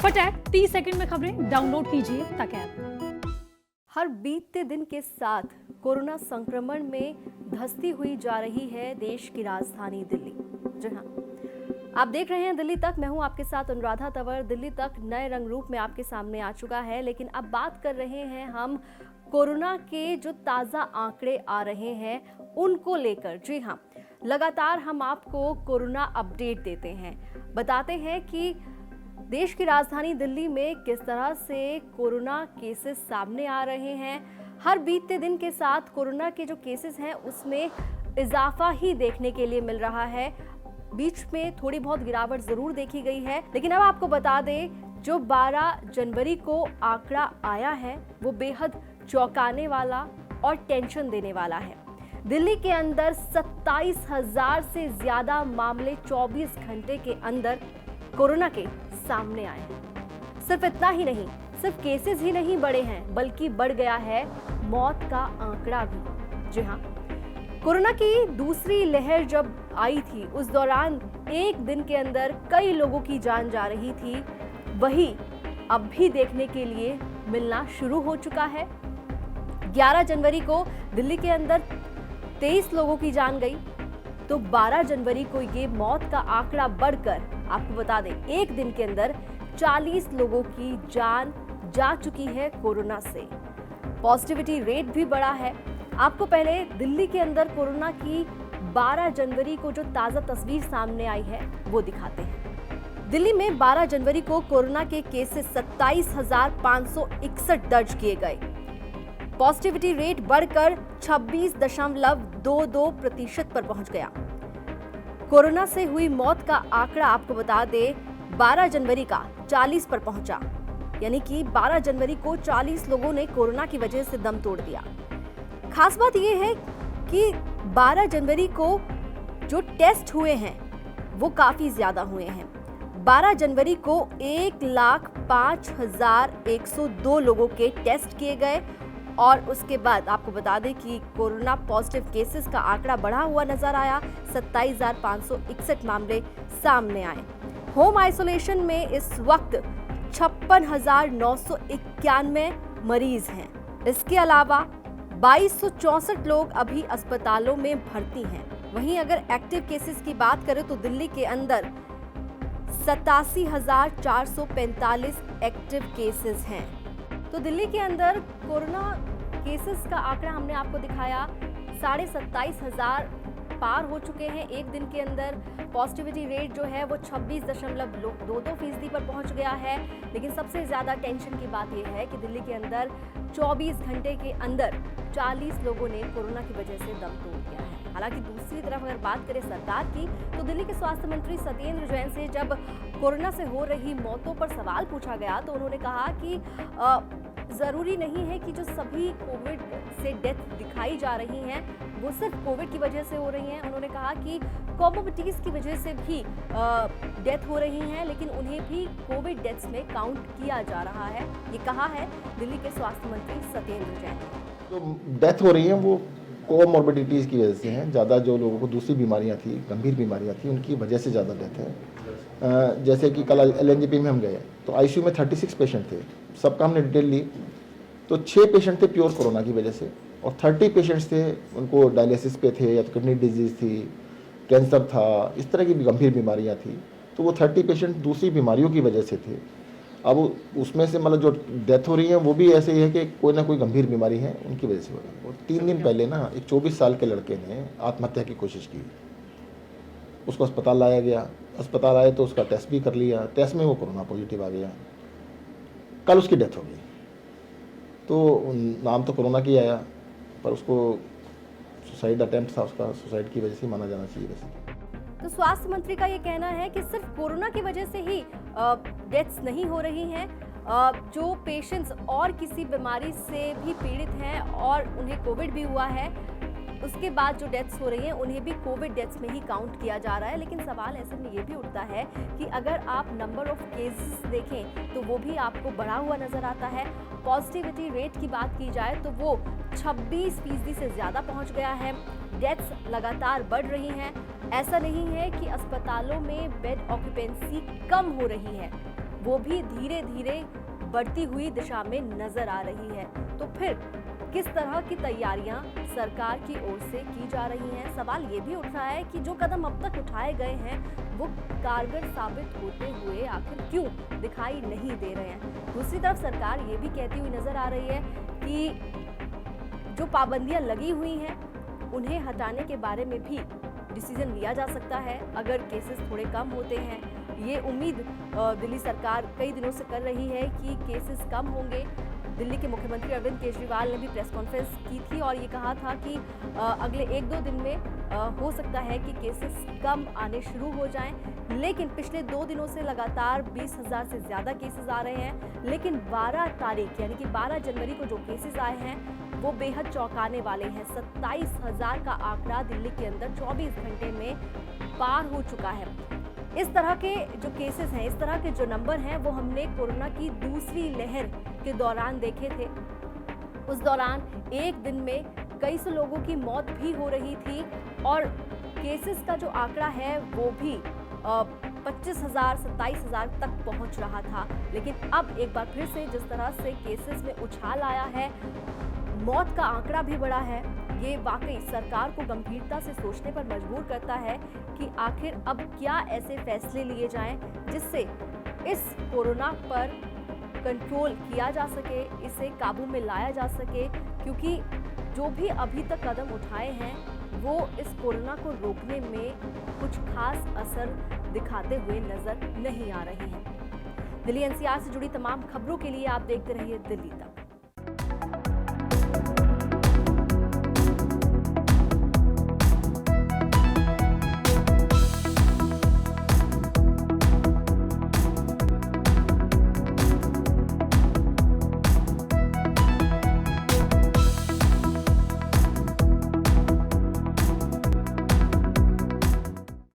फटाक 30 सेकंड में खबरें डाउनलोड कीजिए तक ऐप। हर बीतते दिन के साथ कोरोना संक्रमण में धंसती हुई जा रही है देश की राजधानी दिल्ली। जी हाँ, आप देख रहे हैं दिल्ली तक। मैं हूं आपके साथ अनुराधा तंवर। दिल्ली तक नए रंग रूप में आपके सामने आ चुका है, लेकिन अब बात कर रहे हैं हम कोरोना के जो ताज़ा आंकड़े आ रहे हैं उनको लेकर। जी हाँ, लगातार हम आपको कोरोना अपडेट देते हैं, बताते हैं कि देश की राजधानी दिल्ली में किस तरह से कोरोना केसेस सामने आ रहे हैं। हर बीतते दिन के साथ कोरोना के जो केसेस हैं उसमें इजाफा ही देखने के लिए मिल रहा है। बीच में थोड़ी बहुत गिरावट जरूर देखी गई है, लेकिन अब आपको बता दें, जो 12 जनवरी को आंकड़ा आया है वो बेहद चौंकाने वाला और टेंशन देने वाला है। दिल्ली के अंदर 27,000 से ज्यादा मामले 24 घंटे के अंदर कोरोना के सामने आए हैं। सिर्फ इतना ही नहीं, सिर्फ केसेस ही नहीं बढ़े हैं, बल्कि बढ़ गया है मौत का आंकड़ा भी। जी हाँ, कोरोना की दूसरी लहर जब आई थी उस दौरान एक दिन के अंदर कई लोगों की जान जा रही थी, वही अब भी देखने के लिए मिलना शुरू हो चुका है। 11 जनवरी को दिल्ली के अंदर 23 लोगों की जान गई, तो 12 जनवरी को ये मौत का आंकड़ा बढ़कर, आपको बता दें, एक दिन के अंदर 40 लोगों की जान जा चुकी है कोरोना से। पॉजिटिविटी रेट भी बढ़ा है। आपको पहले दिल्ली के अंदर कोरोना की 12 जनवरी को जो ताज़ा तस्वीर सामने आई है वो दिखाते हैं। दिल्ली में 12 जनवरी को कोरोना के केसेस 27,561 दर्ज किए गए। पॉजिटिविटी रेट बढ़कर 26.22% पर पहुंच गया। कोरोना से हुई मौत का आंकड़ा आपको बता दें, 12 जनवरी का 40 पर पहुंचा, यानी कि 12 जनवरी को 40 लोगों ने कोरोना की वजह से दम तोड़ दिया। खास बात यह है कि 12 जनवरी को जो टेस्ट हुए हैं वो काफी ज्यादा हुए हैं। 12 जनवरी को 1,05,102 लोगों के टेस्ट किए गए और उसके बाद आपको बता दें कि कोरोना पॉजिटिव केसेस का आंकड़ा बढ़ा हुआ नजर आया। 27,561 मामले सामने आए। होम आइसोलेशन में इस वक्त 56,991 मरीज हैं। इसके अलावा 2,264 लोग अभी अस्पतालों में भर्ती हैं। वहीं अगर एक्टिव केसेस की बात करें तो दिल्ली के अंदर 87,445 एक्टिव केसेस हैं। तो दिल्ली के अंदर कोरोना केसेस का आंकड़ा हमने आपको दिखाया, 27,500 पार हो चुके हैं एक दिन के अंदर। पॉजिटिविटी रेट जो है वो 26.22% पर पहुंच गया है। लेकिन सबसे ज्यादा टेंशन की बात यह है कि दिल्ली के अंदर 24 घंटे के अंदर 40 लोगों ने कोरोना की वजह से दम तोड़ दिया है। हालांकि दूसरी तरफ अगर बात करें सरकार की, तो दिल्ली के स्वास्थ्य मंत्री सत्येंद्र जैन से जब कोरोना से हो रही मौतों पर सवाल पूछा गया तो उन्होंने कहा कि जरूरी नहीं है कि जो सभी कोविड से डेथ दिखाई जा रही हैं वो सिर्फ कोविड की वजह से हो रही हैं। उन्होंने कहा कि कॉमोर्बिडिटीज की वजह से भी डेथ हो रही हैं, लेकिन उन्हें भी कोविड डेथ्स में काउंट किया जा रहा है। ये कहा है दिल्ली के स्वास्थ्य मंत्री सत्येंद्र जैन। तो डेथ हो रही है वो कोमॉर्बिडिटीज़ की वजह से हैं। ज़्यादा जो लोगों को दूसरी बीमारियां थी, गंभीर बीमारियां थी, उनकी वजह से ज़्यादा डेथ है। जैसे कि कल LNJP में हम गए तो ICU में 36 पेशेंट थे, सबका हमने डिटेल ली तो 6 पेशेंट थे प्योर कोरोना की वजह से और 30 पेशेंट्स थे उनको डायलिसिस पे थे, या तो किडनी डिजीज़ थी, कैंसर था, इस तरह की गंभीर बीमारियाँ थी। तो वो 30 पेशेंट दूसरी बीमारियों की वजह से थे। अब उसमें से मतलब जो डेथ हो रही है वो भी ऐसे ही है कि कोई ना कोई गंभीर बीमारी है उनकी वजह से हो रही है। और 3 दिन पहले ना एक 24 साल के लड़के ने आत्महत्या की कोशिश की, उसको अस्पताल लाया गया। अस्पताल आए तो उसका टेस्ट भी कर लिया, टेस्ट में वो कोरोना पॉजिटिव आ गया। कल उसकी डेथ हो गई। तो नाम तो कोरोना की आया, पर उसको सुसाइड अटेम्प्ट था, उसका सुसाइड की वजह से माना जाना चाहिए वैसे। तो स्वास्थ्य मंत्री का ये कहना है कि सिर्फ कोरोना की वजह से ही डेथ्स नहीं हो रही हैं। जो पेशेंट्स और किसी बीमारी से भी पीड़ित हैं और उन्हें कोविड भी हुआ है, उसके बाद जो डेथ्स हो रही हैं उन्हें भी कोविड डेथ्स में ही काउंट किया जा रहा है। लेकिन सवाल ऐसे में ये भी उठता है कि अगर आप नंबर ऑफ केसेस देखें तो वो भी आपको बढ़ा हुआ नजर आता है। पॉजिटिविटी रेट की बात की जाए तो वो 26% से ज़्यादा पहुंच गया है। डेथ्स लगातार बढ़ रही हैं। ऐसा नहीं है कि अस्पतालों में बेड ऑक्यूपेंसी कम हो रही है, वो भी धीरे धीरे बढ़ती हुई दिशा में नजर आ रही है। तो फिर किस तरह की तैयारियां सरकार की ओर से की जा रही हैं? सवाल ये भी उठ रहा है कि जो कदम अब तक उठाए गए हैं वो कारगर साबित होते हुए आखिर क्यों दिखाई नहीं दे रहे हैं। दूसरी तरफ सरकार ये भी कहती हुई नजर आ रही है कि जो पाबंदियां लगी हुई हैं उन्हें हटाने के बारे में भी डिसीजन लिया जा सकता है अगर केसेस थोड़े कम होते हैं। ये उम्मीद दिल्ली सरकार कई दिनों से कर रही है कि केसेस कम होंगे। दिल्ली के मुख्यमंत्री अरविंद केजरीवाल ने भी प्रेस कॉन्फ्रेंस की थी और ये कहा था कि अगले 1-2 दिन में हो सकता है कि केसेस कम आने शुरू हो जाएं। लेकिन पिछले 2 दिनों से लगातार 20,000 से ज़्यादा केसेस आ रहे हैं। लेकिन 12 तारीख यानी कि 12 जनवरी को जो केसेस आए हैं वो बेहद चौंकाने वाले हैं। 27,000 का आंकड़ा दिल्ली के अंदर 24 घंटे में पार हो चुका है। इस तरह के जो केसेस हैं, इस तरह के जो नंबर हैं वो हमने कोरोना की दूसरी लहर के दौरान देखे थे। उस दौरान एक दिन में कई सौ लोगों की मौत भी हो रही थी और केसेस का जो आंकड़ा है वो भी 25,000 27,000 तक पहुंच रहा था। लेकिन अब एक बार फिर से जिस तरह से केसेस में उछाल आया है, मौत का आंकड़ा भी बढ़ा है, ये वाकई सरकार को गंभीरता से सोचने पर मजबूर करता है कि आखिर अब क्या ऐसे फैसले लिए जाएं जिससे इस कोरोना पर कंट्रोल किया जा सके, इसे काबू में लाया जा सके। क्योंकि जो भी अभी तक कदम उठाए हैं वो इस कोरोना को रोकने में कुछ खास असर दिखाते हुए नजर नहीं आ रहे हैं। दिल्ली एनसीआर से जुड़ी तमाम खबरों के लिए आप देखते रहिए दिल्ली तक।